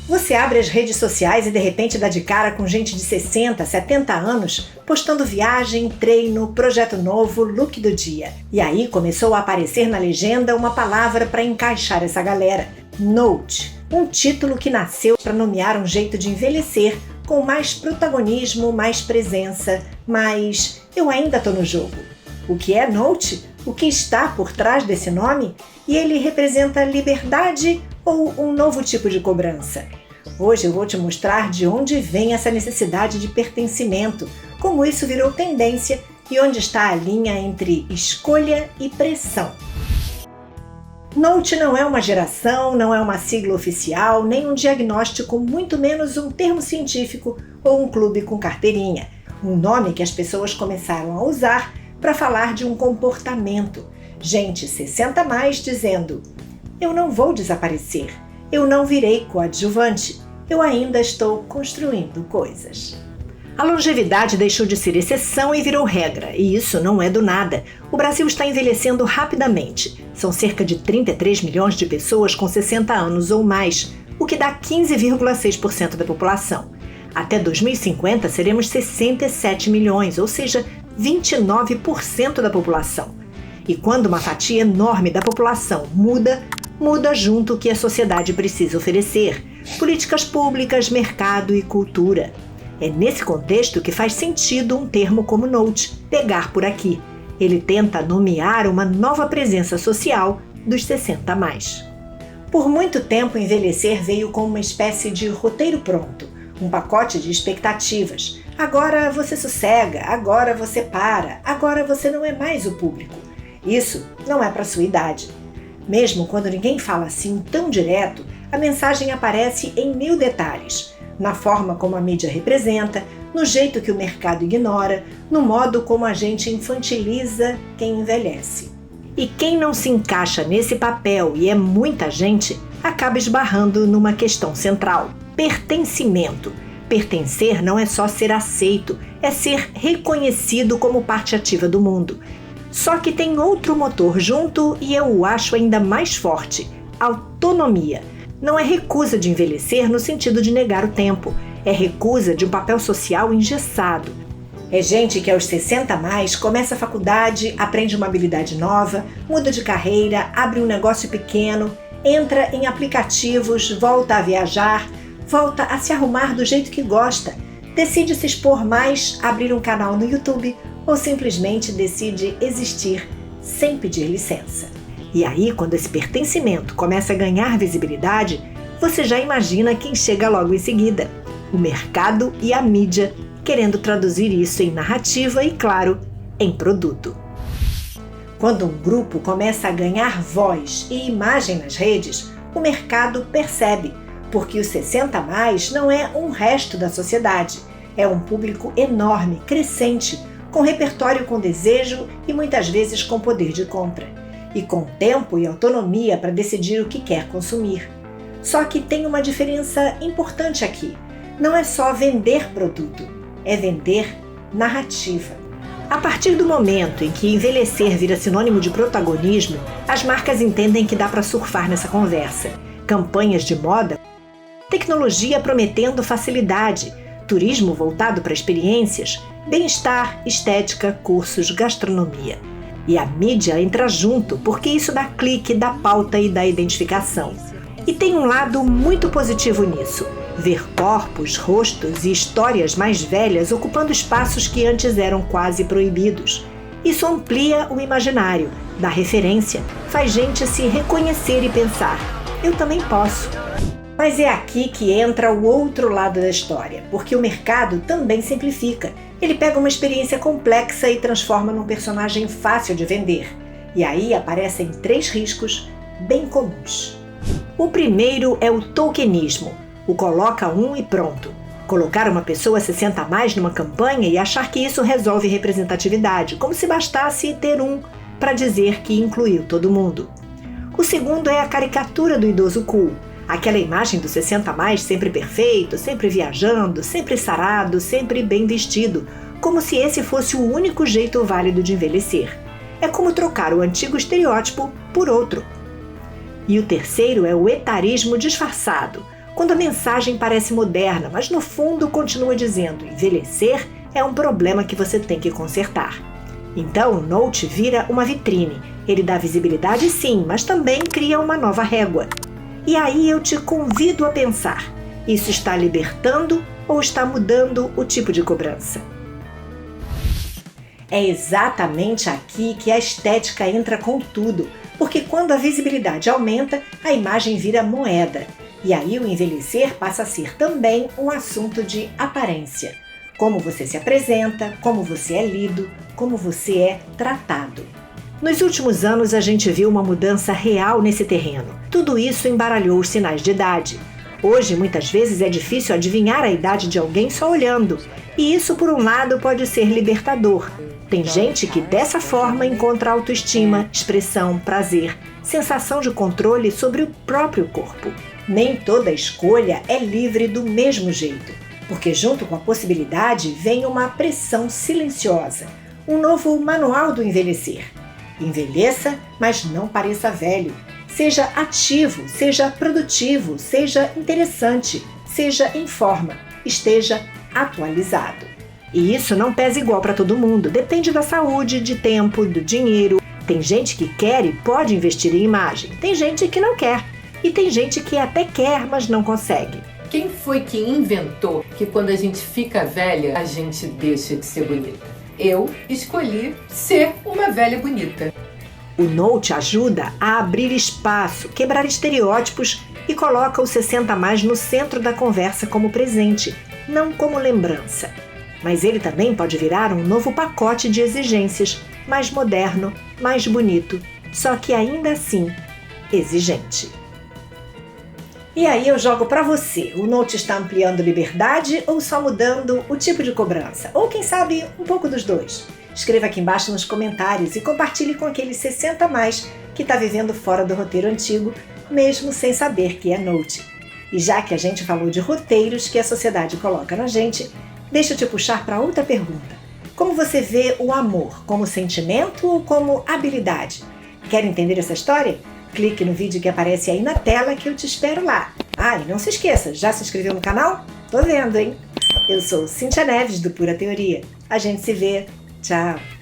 Você abre as redes sociais e de repente dá de cara com gente de 60, 70 anos postando viagem, treino, projeto novo, look do dia. E aí começou a aparecer na legenda uma palavra para encaixar essa galera: Note. Um título que nasceu para nomear um jeito de envelhecer com mais protagonismo, mais presença, mas eu ainda tô no jogo. O que é Note? O que está por trás desse nome? E ele representa liberdade ou um novo tipo de cobrança? Hoje eu vou te mostrar de onde vem essa necessidade de pertencimento, como isso virou tendência e onde está a linha entre escolha e pressão. Note não é uma geração, não é uma sigla oficial, nem um diagnóstico, muito menos um termo científico ou um clube com carteirinha. Um nome que as pessoas começaram a usar para falar de um comportamento. Gente 60 a mais dizendo: eu não vou desaparecer, eu não virei coadjuvante, eu ainda estou construindo coisas. A longevidade deixou de ser exceção e virou regra, e isso não é do nada. O Brasil está envelhecendo rapidamente. São cerca de 33 milhões de pessoas com 60 anos ou mais, o que dá 15,6% da população. Até 2050 seremos 67 milhões, ou seja, 29% da população. E quando uma fatia enorme da população muda junto o que a sociedade precisa oferecer: políticas públicas, mercado e cultura. É nesse contexto que faz sentido um termo como Note, pegar por aqui. Ele tenta nomear uma nova presença social dos 60 a mais. Por muito tempo, envelhecer veio como uma espécie de roteiro pronto, um pacote de expectativas. Agora você sossega, agora você para, agora você não é mais o público. Isso não é para sua idade. Mesmo quando ninguém fala assim tão direto, a mensagem aparece em mil detalhes. Na forma como a mídia representa, no jeito que o mercado ignora, no modo como a gente infantiliza quem envelhece. E quem não se encaixa nesse papel, e é muita gente, acaba esbarrando numa questão central: pertencimento. Pertencer não é só ser aceito, é ser reconhecido como parte ativa do mundo. Só que tem outro motor junto e eu o acho ainda mais forte: autonomia. Não é recusa de envelhecer no sentido de negar o tempo, é recusa de um papel social engessado. É gente que aos 60 a mais começa a faculdade, aprende uma habilidade nova, muda de carreira, abre um negócio pequeno, entra em aplicativos, volta a viajar, volta a se arrumar do jeito que gosta, decide se expor mais, abrir um canal no YouTube ou simplesmente decide existir sem pedir licença. E aí, quando esse pertencimento começa a ganhar visibilidade, você já imagina quem chega logo em seguida: o mercado e a mídia, querendo traduzir isso em narrativa e, claro, em produto. Quando um grupo começa a ganhar voz e imagem nas redes, o mercado percebe, porque os 60 a mais não é um resto da sociedade, é um público enorme, crescente, com repertório com desejo e muitas vezes com poder de compra. E com tempo e autonomia para decidir o que quer consumir. Só que tem uma diferença importante aqui. Não é só vender produto, é vender narrativa. A partir do momento em que envelhecer vira sinônimo de protagonismo, as marcas entendem que dá para surfar nessa conversa. Campanhas de moda, tecnologia prometendo facilidade, turismo voltado para experiências, bem-estar, estética, cursos, gastronomia. E a mídia entra junto, porque isso dá clique, dá pauta e dá identificação. E tem um lado muito positivo nisso: ver corpos, rostos e histórias mais velhas ocupando espaços que antes eram quase proibidos. Isso amplia o imaginário, dá referência, faz gente se reconhecer e pensar: eu também posso. Mas é aqui que entra o outro lado da história, porque o mercado também simplifica. Ele pega uma experiência complexa e transforma num personagem fácil de vender. E aí aparecem 3 riscos bem comuns. O primeiro é o tokenismo, o coloca um e pronto. Colocar uma pessoa 60 a mais numa campanha e achar que isso resolve representatividade, como se bastasse ter um para dizer que incluiu todo mundo. O segundo é a caricatura do idoso cool. Aquela imagem do 60 a mais sempre perfeito, sempre viajando, sempre sarado, sempre bem vestido, como se esse fosse o único jeito válido de envelhecer. É como trocar o antigo estereótipo por outro. E o terceiro é o etarismo disfarçado, quando a mensagem parece moderna, mas no fundo continua dizendo: envelhecer é um problema que você tem que consertar. Então o Note vira uma vitrine. Ele dá visibilidade sim, mas também cria uma nova régua. E aí eu te convido a pensar: isso está libertando ou está mudando o tipo de cobrança? É exatamente aqui que a estética entra com tudo, porque quando a visibilidade aumenta, a imagem vira moeda. E aí o envelhecer passa a ser também um assunto de aparência. Como você se apresenta, como você é lido, como você é tratado. Nos últimos anos a gente viu uma mudança real nesse terreno. Tudo isso embaralhou os sinais de idade. Hoje, muitas vezes, é difícil adivinhar a idade de alguém só olhando. E isso, por um lado, pode ser libertador. Tem gente que, dessa forma, encontra autoestima, expressão, prazer, sensação de controle sobre o próprio corpo. Nem toda escolha é livre do mesmo jeito, porque junto com a possibilidade vem uma pressão silenciosa, um novo manual do envelhecer. Envelheça, mas não pareça velho. Seja ativo, seja produtivo, seja interessante, seja em forma, esteja atualizado. E isso não pesa igual para todo mundo, depende da saúde, de tempo, do dinheiro. Tem gente que quer e pode investir em imagem, tem gente que não quer, e tem gente que até quer, mas não consegue. Quem foi que inventou que quando a gente fica velha, a gente deixa de ser bonita? Eu escolhi ser uma velha bonita. O Note ajuda a abrir espaço, quebrar estereótipos e coloca o 60+ no centro da conversa como presente, não como lembrança. Mas ele também pode virar um novo pacote de exigências, mais moderno, mais bonito, só que ainda assim exigente. E aí eu jogo para você, o Note está ampliando liberdade ou só mudando o tipo de cobrança? Ou quem sabe um pouco dos dois? Escreva aqui embaixo nos comentários e compartilhe com aquele 60+ que está vivendo fora do roteiro antigo, mesmo sem saber que é Note. E já que a gente falou de roteiros que a sociedade coloca na gente, deixa eu te puxar para outra pergunta. Como você vê o amor? Como sentimento ou como habilidade? Quer entender essa história? Clique no vídeo que aparece aí na tela que eu te espero lá. Ah, e não se esqueça, já se inscreveu no canal? Tô vendo, hein? Eu sou Cíntia Neves, do Pura Teoria. A gente se vê. Tchau!